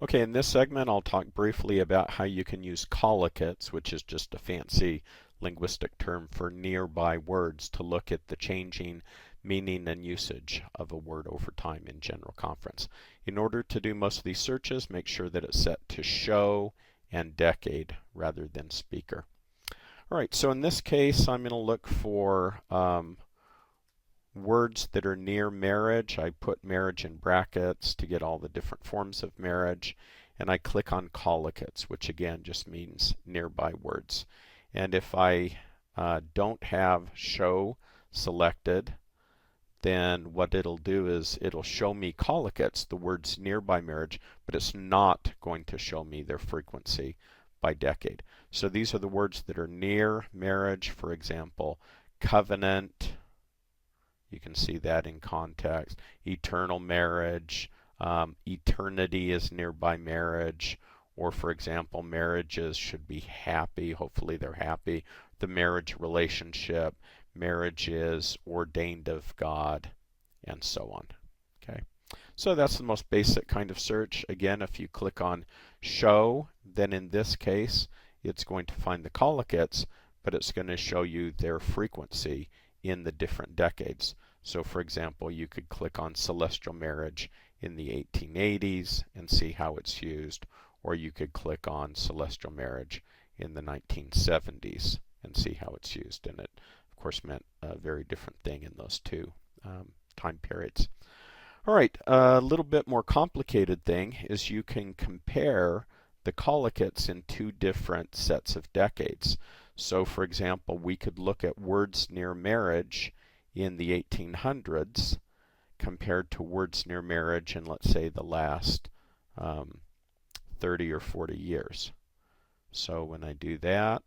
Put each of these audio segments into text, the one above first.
Okay, in this segment I'll talk briefly about how you can use collocates, which is just a fancy linguistic term for nearby words, to look at the changing meaning and usage of a word over time in General Conference. In order to do most of these searches, make sure that it's set to show and decade rather than speaker. Alright, so in this case I'm going to look for words that are near marriage. I put marriage in brackets to get all the different forms of marriage, and I click on collocates, which again just means nearby words. And if I don't have show selected, then what it'll do is it'll show me collocates, the words nearby marriage, but it's not going to show me their frequency by decade. So these are the words that are near marriage, for example, covenant. You can see that in context. Eternal marriage, eternity is nearby marriage, or for example, marriages should be happy. Hopefully they're happy. The marriage relationship, marriage is ordained of God, and so on. Okay, so that's the most basic kind of search. Again, if you click on show, then in this case, it's going to find the collocates, but it's going to show you their frequency in the different decades. So for example, you could click on celestial marriage in the 1880s and see how it's used, or you could click on celestial marriage in the 1970s and see how it's used, and it of course meant a very different thing in those two time periods. Alright, a little bit more complicated thing is you can compare the collocates in two different sets of decades. So for example, we could look at words near marriage in the 1800s compared to words near marriage in, let's say, the last 30 or 40 years. So when I do that,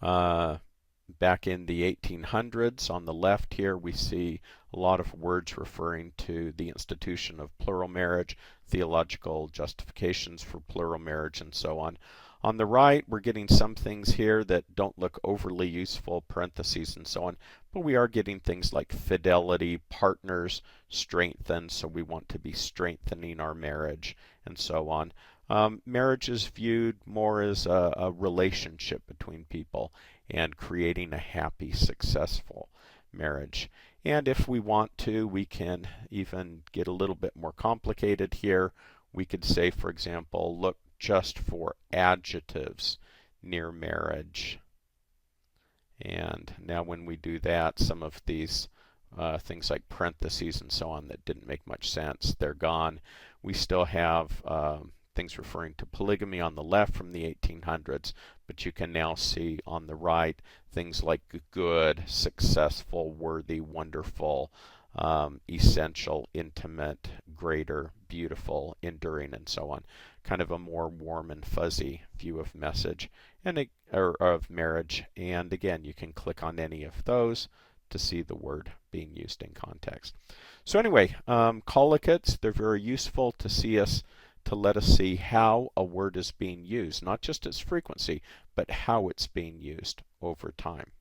back in the 1800s, on the left here, we see a lot of words referring to the institution of plural marriage, theological justifications for plural marriage, and so on. On the right, we're getting some things here that don't look overly useful, parentheses and so on, but we are getting things like fidelity, partners, strengthen, so we want to be strengthening our marriage, and so on. Marriage is viewed more as a relationship between people and creating a happy, successful marriage. And if we want to, we can even get a little bit more complicated here. We could say, for example, look just for adjectives near marriage. And now when we do that, some of these things like parentheses and so on that didn't make much sense, they're gone. We still have things referring to polygamy on the left from the 1800s, but you can now see on the right things like good, successful, worthy, wonderful, essential, intimate, greater, beautiful, enduring, and so on. Kind of a more warm and fuzzy view of message or of marriage. And again, you can click on any of those to see the word being used in context. So anyway, collocates, they're very useful to let us see how a word is being used, not just its frequency, but how it's being used over time.